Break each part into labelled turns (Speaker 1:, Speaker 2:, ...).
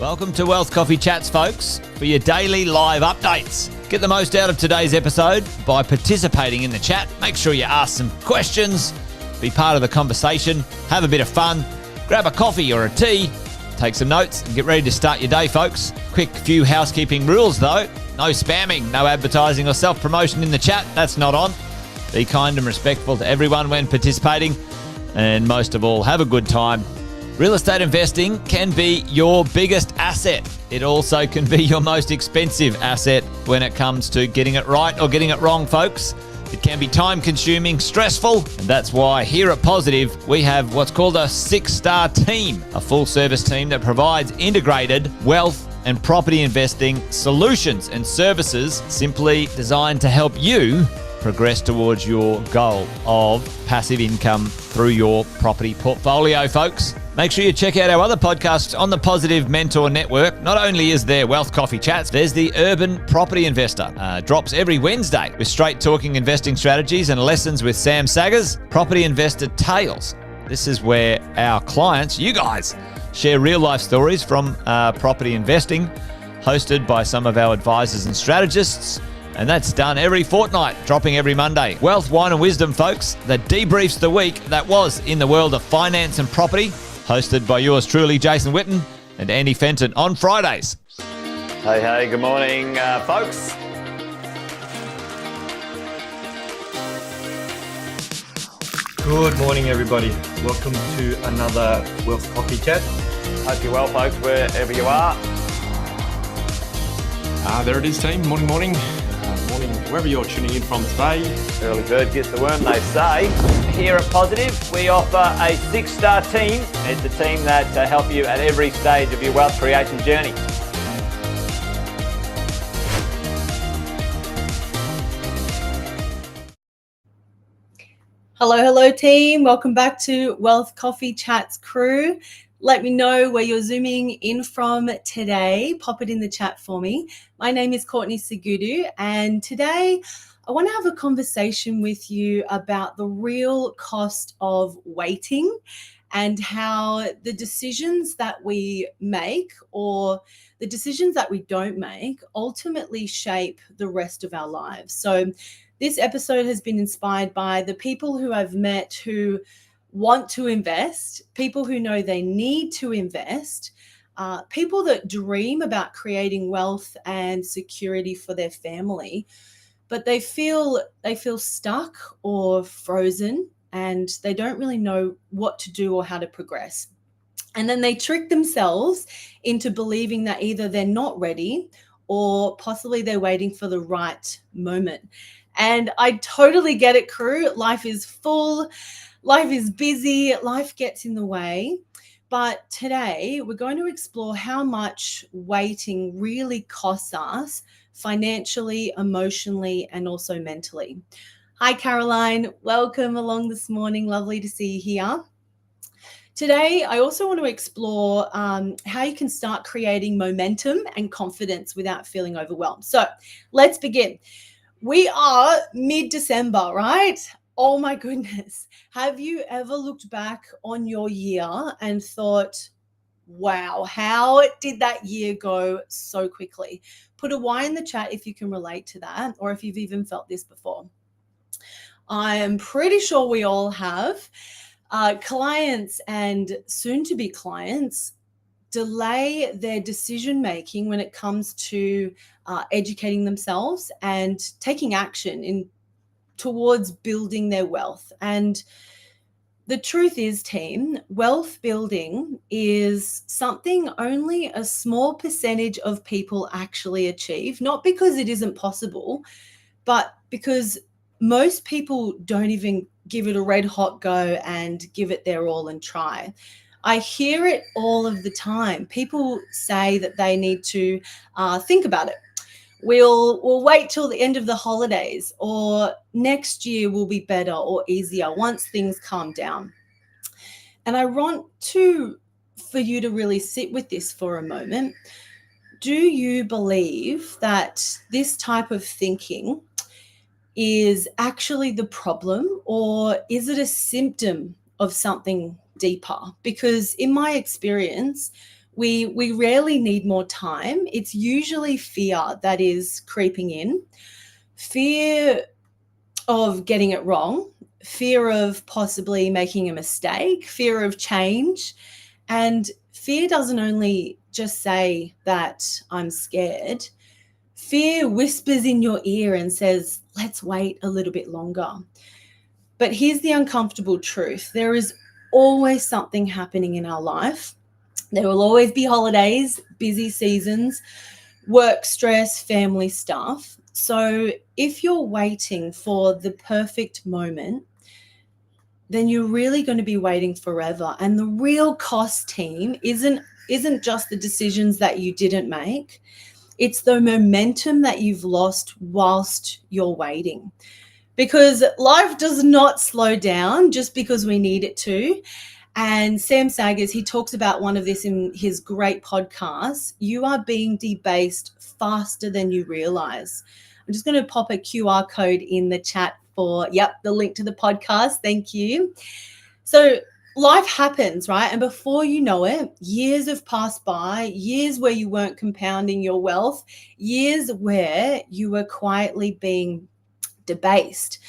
Speaker 1: Welcome to Wealth Coffee Chats, folks, for your daily live updates. Get the most out of today's episode by participating in the chat. Make sure you ask some questions, be part of the conversation, have a bit of fun, grab a coffee or a tea, take some notes, and get ready to start your day, folks. Quick few housekeeping rules, though. No spamming, no advertising or self-promotion in the chat. That's not on. Be kind and respectful to everyone when participating. And most of all, have a good time. Real estate investing can be your biggest asset. It also can be your most expensive asset when it comes to getting it right or getting it wrong, folks. It can be time-consuming, stressful, and that's why here at Positive, we have what's called a 6-star team, a full-service team that provides integrated wealth and property investing solutions and services simply designed to help you progress towards your goal of passive income through your property portfolio, folks. Make sure you check out our other podcasts on the Positive Mentor Network. Not only is there Wealth Coffee Chats, there's the Urban Property Investor. Drops every Wednesday with straight talking investing strategies and lessons with Sam Saggers. Property Investor Tales. This is where our clients, you guys, share real life stories from property investing, hosted by some of our advisors and strategists. And that's done every fortnight, dropping every Monday. Wealth, Wine and Wisdom, folks, that debriefs the week that was in the world of finance and property, hosted by yours truly, Jason Witten and Andy Fenton on Fridays. Hey, good morning, folks.
Speaker 2: Good morning, everybody. Welcome to another Wealth Coffee Chat.
Speaker 1: Hope you're well, folks, wherever you are.
Speaker 3: There it is, team. Morning. Morning, wherever you're tuning in from today.
Speaker 1: Early bird gets the worm, they say. Here at Positive, we offer a 6-star team. It's a team that help you at every stage of your wealth creation journey.
Speaker 4: Hello, team. Welcome back to Wealth Coffee Chats crew. Let me know where you're zooming in from today. Pop it in the chat for me. My name is Courtney Segudu, and today I want to have a conversation with you about the real cost of waiting and how the decisions that we make or the decisions that we don't make ultimately shape the rest of our lives. So this episode has been inspired by the people who I've met who want to invest, people who know they need to invest, people that dream about creating wealth and security for their family, but they feel stuck or frozen and they don't really know what to do or how to progress. And then they trick themselves into believing that either they're not ready or possibly they're waiting for the right moment. And I totally get it, crew. Life is full. Life is busy, life gets in the way, but today we're going to explore how much waiting really costs us financially, emotionally, and also mentally. Hi, Caroline. Welcome along this morning. Lovely to see you here. Today, I also want to explore how you can start creating momentum and confidence without feeling overwhelmed. So let's begin. We are mid-December, right? Oh my goodness. Have you ever looked back on your year and thought, wow, how did that year go so quickly? Put a Y in the chat if you can relate to that or if you've even felt this before. I am pretty sure we all have. Clients and soon-to-be clients delay their decision-making when it comes to educating themselves and taking action towards building their wealth. And the truth is, team, wealth building is something only a small percentage of people actually achieve, not because it isn't possible, but because most people don't even give it a red hot go and give it their all and try. I hear it all of the time. People say that they need to think about it. We'll wait till the end of the holidays, or next year will be better or easier once things calm down. And I want for you to really sit with this for a moment. Do you believe that this type of thinking is actually the problem, or is it a symptom of something deeper? Because in my experience, We rarely need more time. It's usually fear that is creeping in. Fear of getting it wrong, fear of possibly making a mistake, fear of change. And fear doesn't only just say that I'm scared. Fear whispers in your ear and says, let's wait a little bit longer. But here's the uncomfortable truth. There is always something happening in our life. There will always be holidays, busy seasons, work stress, family stuff. So if you're waiting for the perfect moment, then you're really going to be waiting forever. And the real cost, team, isn't just the decisions that you didn't make. It's the momentum that you've lost whilst you're waiting. Because life does not slow down just because we need it to. And Sam Saggers, he talks about one of this in his great podcast. You are being debased faster than you realize. I'm just going to pop a QR code in the chat for, the link to the podcast. Thank you. So life happens, right? And before you know it, years have passed by, years where you weren't compounding your wealth, years where you were quietly being debased.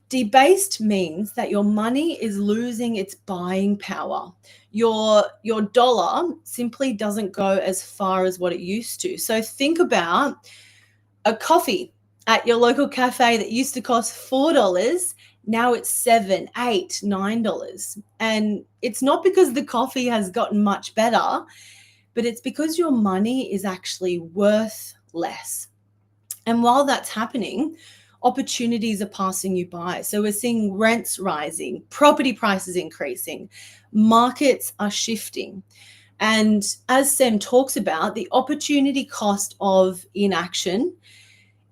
Speaker 4: Debased means that your money is losing its buying power. Your dollar simply doesn't go as far as what it used to. So think about a coffee at your local cafe that used to cost $4. Now it's $7, $8, $9. And it's not because the coffee has gotten much better, but it's because your money is actually worth less. And while that's happening, opportunities are passing you by. So we're seeing rents rising, property prices increasing, markets are shifting. And as Sam talks about, the opportunity cost of inaction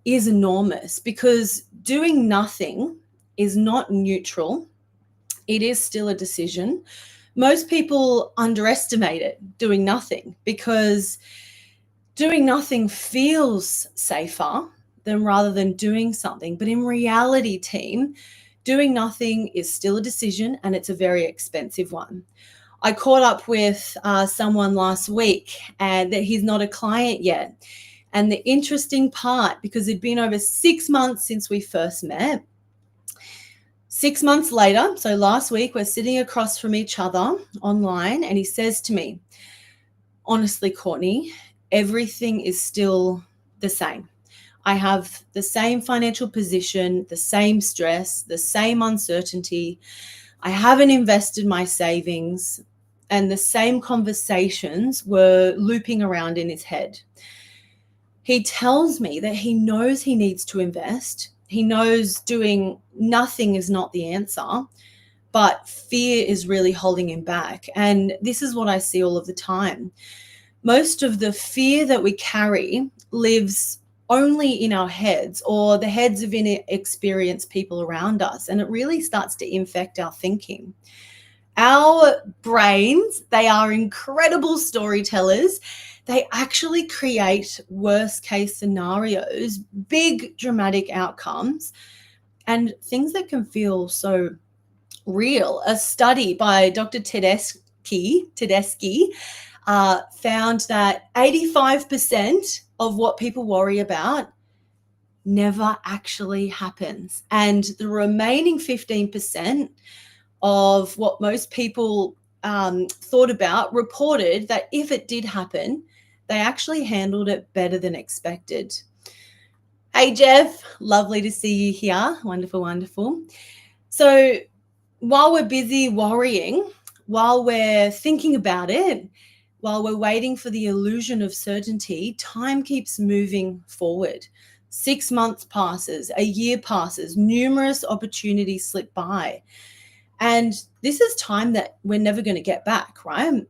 Speaker 4: is enormous because doing nothing is not neutral. It is still a decision. Most people underestimate it, doing nothing, because doing nothing feels safer than rather than doing something. But in reality, team, doing nothing is still a decision, and it's a very expensive one. I caught up with someone last week, and that he's not a client yet. And the interesting part, because it'd been over 6 months since we first met, 6 months later, so last week, we're sitting across from each other online, and he says to me, honestly, Courtney, everything is still the same. I have the same financial position, the same stress, the same uncertainty. I haven't invested my savings, and the same conversations were looping around in his head. He tells me that he knows he needs to invest. He knows doing nothing is not the answer, but fear is really holding him back. And this is what I see all of the time. Most of the fear that we carry lives only in our heads or the heads of inexperienced people around us, and it really starts to infect our thinking. Our brains, they are incredible storytellers. They actually create worst case scenarios, big dramatic outcomes, and things that can feel so real. A study by Dr. Tedeschi found that 85% of what people worry about never actually happens. And the remaining 15% of what most people thought about reported that if it did happen, they actually handled it better than expected. Hey, Jeff, lovely to see you here. Wonderful, wonderful. So while we're busy worrying, while we're thinking about it, while we're waiting for the illusion of certainty, time keeps moving forward. 6 months passes, a year passes, numerous opportunities slip by. And this is time that we're never going to get back, right?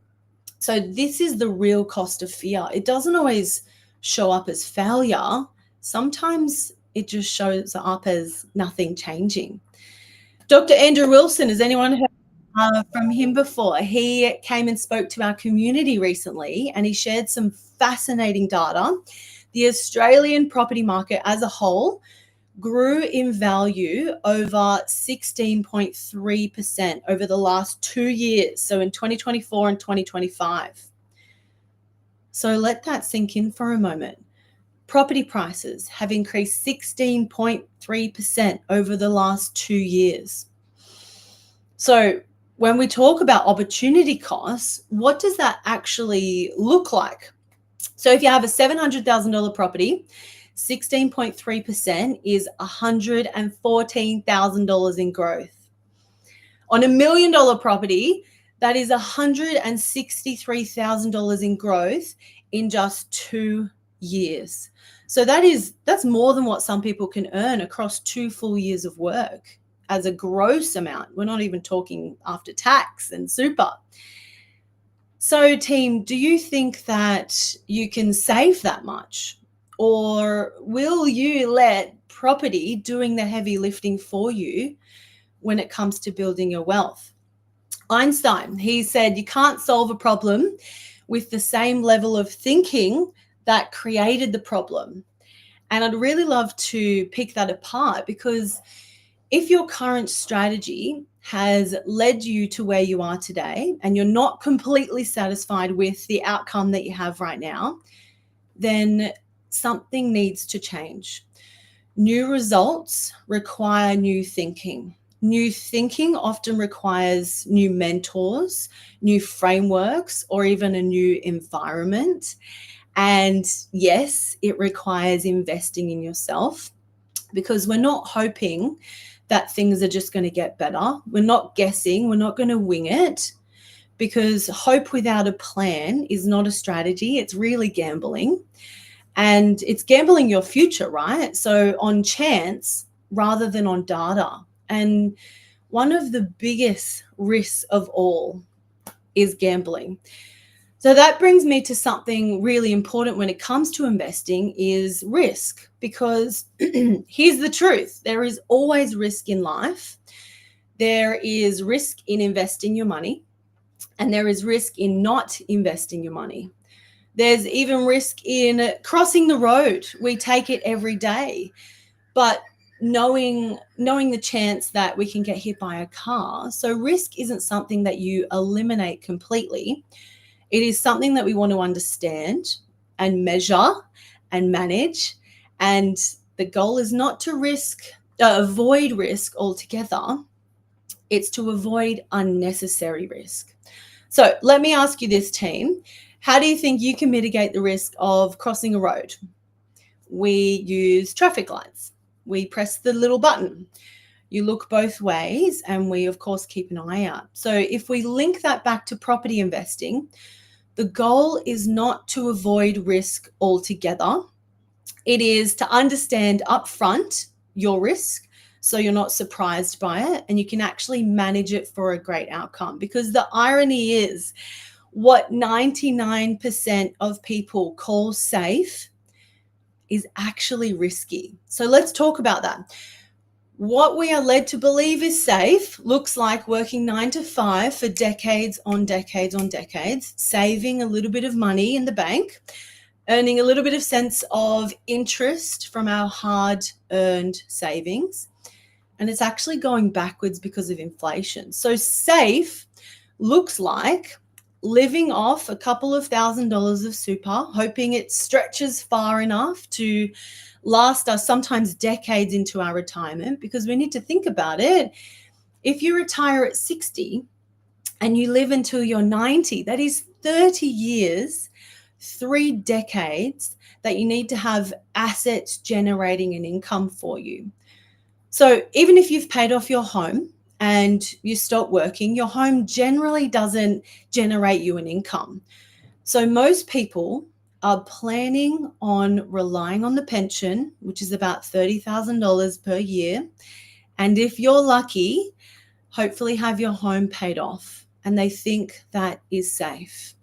Speaker 4: So this is the real cost of fear. It doesn't always show up as failure. Sometimes it just shows up as nothing changing. Dr. Andrew Wilson, has anyone heard from him before? He came and spoke to our community recently, and he shared some fascinating data. The Australian property market as a whole grew in value over 16.3% over the last 2 years, so in 2024 and 2025. So let that sink in for a moment. Property prices have increased 16.3% over the last 2 years. So when we talk about opportunity costs, what does that actually look like? So if you have a $700,000 property, 16.3% is $114,000 in growth. On $1 million property, that is $163,000 in growth in just 2 years. So that's more than what some people can earn across 2 full years of work as a gross amount. We're not even talking after tax and super. So team, do you think that you can save that much? Or will you let property doing the heavy lifting for you when it comes to building your wealth? Einstein, he said, you can't solve a problem with the same level of thinking that created the problem. And I'd really love to pick that apart, because if your current strategy has led you to where you are today and you're not completely satisfied with the outcome that you have right now, then something needs to change. New results require new thinking. New thinking often requires new mentors, new frameworks, or even a new environment. And yes, it requires investing in yourself, because we're not hoping that things are just going to get better. We're not guessing. We're not going to wing it, because hope without a plan is not a strategy. It's really gambling, and it's gambling your future, right? So on chance rather than on data. And one of the biggest risks of all is gambling. So that brings me to something really important when it comes to investing is risk, because here's the truth. There is always risk in life. There is risk in investing your money, and there is risk in not investing your money. There's even risk in crossing the road. We take it every day, but knowing the chance that we can get hit by a car. So risk isn't something that you eliminate completely. It is something that we want to understand and measure and manage. And the goal is not to avoid risk altogether. It's to avoid unnecessary risk. So let me ask you this, team. How do you think you can mitigate the risk of crossing a road? We use traffic lights. We press the little button. You look both ways, and we, of course, keep an eye out. So if we link that back to property investing, the goal is not to avoid risk altogether. It is to understand upfront your risk, so you're not surprised by it, and you can actually manage it for a great outcome. Because the irony is, what 99% of people call safe is actually risky. So let's talk about that. What we are led to believe is safe looks like working 9 to 5 for decades on decades on decades, saving a little bit of money in the bank, earning a little bit of sense of interest from our hard-earned savings. And it's actually going backwards because of inflation. So safe looks like living off a couple of $1,000s of super, hoping it stretches far enough to last us sometimes decades into our retirement, because we need to think about it. If you retire at 60 and you live until you're 90, that is 30 years, 3 decades that you need to have assets generating an income for you. So even if you've paid off your home and you stop working, your home generally doesn't generate you an income. So most people are planning on relying on the pension, which is about $30,000 per year. And if you're lucky, hopefully have your home paid off, and they think that is safe.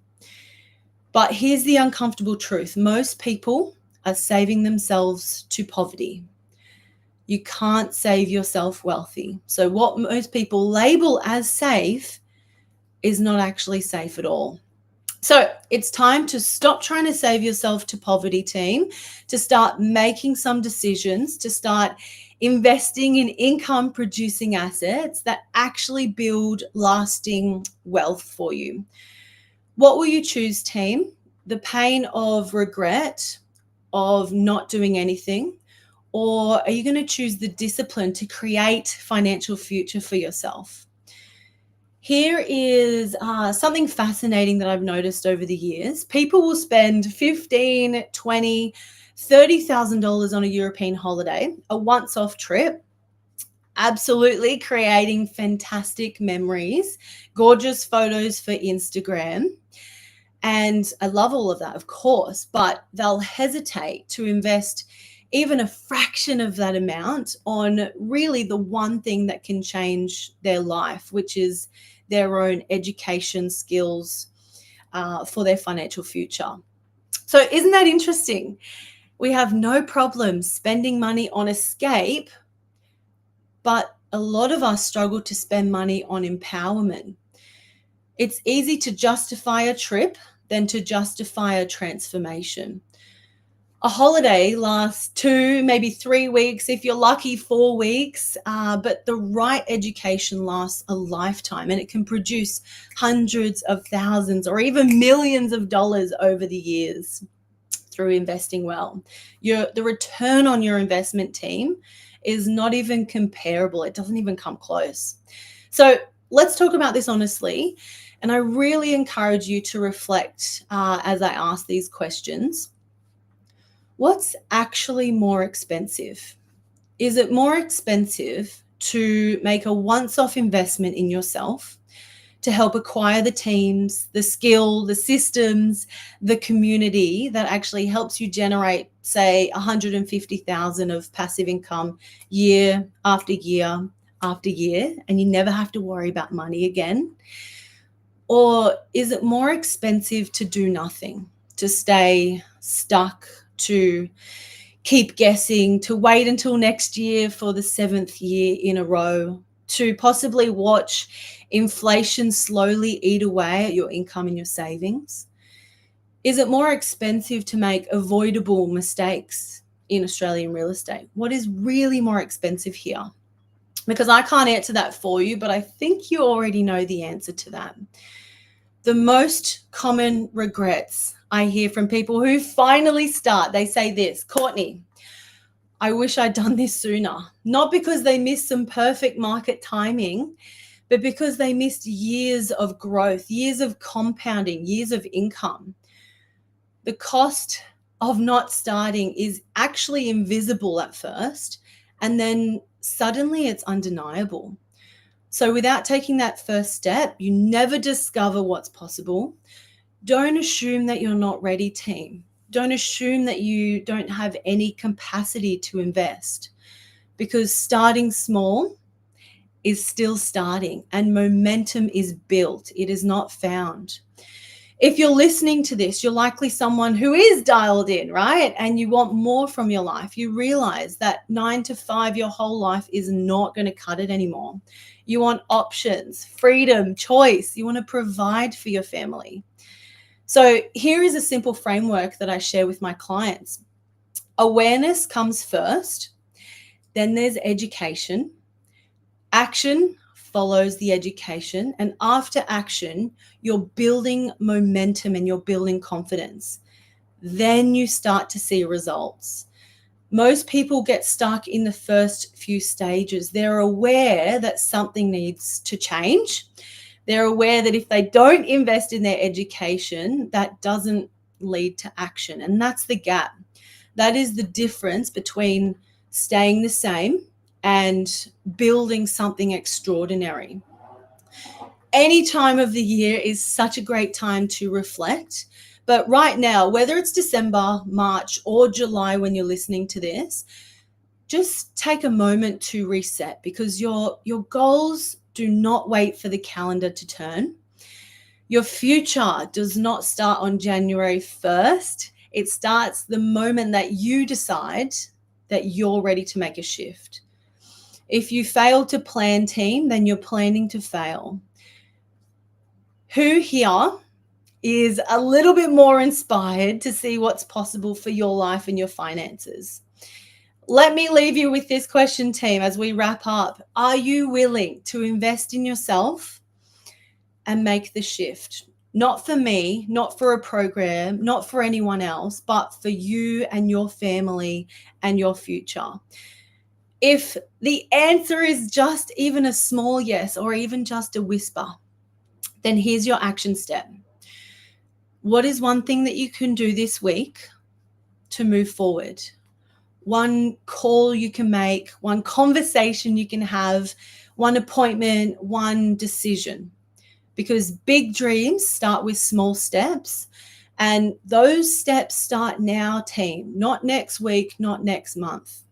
Speaker 4: But here's the uncomfortable truth. Most people are saving themselves to poverty. You can't save yourself wealthy. So what most people label as safe is not actually safe at all. So it's time to stop trying to save yourself to poverty, team, to start making some decisions, to start investing in income producing assets that actually build lasting wealth for you. What will you choose, team? the pain of regret, of not doing anything? Or are you going to choose the discipline to create financial future for yourself? Here is something fascinating that I've noticed over the years. People will spend $15,000, $20,000, $30,000 on a European holiday, a once-off trip, absolutely creating fantastic memories, gorgeous photos for Instagram. And I love all of that, of course, but they'll hesitate to invest even a fraction of that amount on really the one thing that can change their life, which is their own education skills for their financial future. So isn't that interesting? We have no problem spending money on escape, but a lot of us struggle to spend money on empowerment. It's easy to justify a trip than to justify a transformation. A holiday lasts 2, maybe 3 weeks, if you're lucky 4 weeks, but the right education lasts a lifetime, and it can produce hundreds of thousands or even millions of dollars over the years through investing well. The return on your investment team is not even comparable. It doesn't even come close. So let's talk about this honestly. And I really encourage you to reflect as I ask these questions. What's actually more expensive? Is it more expensive to make a once-off investment in yourself to help acquire the teams, the skill, the systems, the community that actually helps you generate, say, 150,000 of passive income year after year after year, and you never have to worry about money again? Or is it more expensive to do nothing, to stay stuck, to keep guessing, to wait until next year for the 7th year in a row, to possibly watch inflation slowly eat away at your income and your savings? Is it more expensive to make avoidable mistakes in Australian real estate? What is really more expensive here? Because I can't answer that for you, but I think you already know the answer to that. The most common regrets I hear from people who finally start, they say this: Courtney, I wish I'd done this sooner. Not because they missed some perfect market timing, but because they missed years of growth, years of compounding, years of income. The cost of not starting is actually invisible at first, and then suddenly it's undeniable. So without taking that first step, you never discover what's possible. Don't assume that you're not ready, team. Don't assume that you don't have any capacity to invest, because starting small is still starting and momentum is built. It is not found. If you're listening to this, you're likely someone who is dialed in, right? And you want more from your life. You realize that 9 to 5, your whole life is not going to cut it anymore. You want options, freedom, choice. You want to provide for your family. So here is a simple framework that I share with my clients. Awareness comes first, then there's education. Action follows the education, and after action, you're building momentum and you're building confidence. Then you start to see results. Most people get stuck in the first few stages. They're aware that something needs to change. They're aware that if they don't invest in their education, that doesn't lead to action. And that's the gap. That is the difference between staying the same and building something extraordinary. Any time of the year is such a great time to reflect. But right now, whether it's December, March, or July when you're listening to this, just take a moment to reset, because your goals do not wait for the calendar to turn. Your future does not start on January 1st. It starts the moment that you decide that you're ready to make a shift. If you fail to plan, team, then you're planning to fail. Who here is a little bit more inspired to see what's possible for your life and your finances? Let me leave you with this question, team, as we wrap up. Are you willing to invest in yourself and make the shift? not for me, not for a program, not for anyone else, but for you and your family and your future. If the answer is just even a small yes or even just a whisper, then here's your action step. What is one thing that you can do this week to move forward? One call you can make, one conversation you can have, one appointment, one decision. Because big dreams start with small steps, and those steps start now, team, not next week, not next month.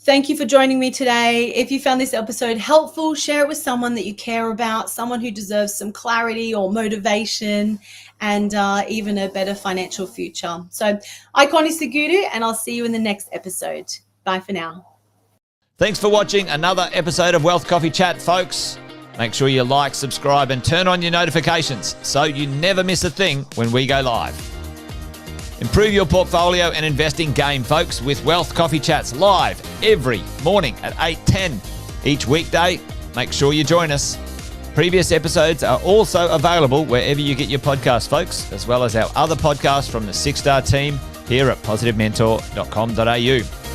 Speaker 4: Thank you for joining me today. If you found this episode helpful, share it with someone that you care about, someone who deserves some clarity or motivation and even a better financial future. So I'm Connie Segudu, and I'll see you in the next episode. Bye for now.
Speaker 1: Thanks for watching another episode of Wealth Coffee Chat, folks. Make sure you like, subscribe, and turn on your notifications so you never miss a thing when we go live. Improve your portfolio and investing game, folks, with Wealth Coffee Chats live every morning at 8:10 each weekday. Make sure you join us. Previous episodes are also available wherever you get your podcasts, folks, as well as our other podcasts from the 6-Star team here at positivementor.com.au.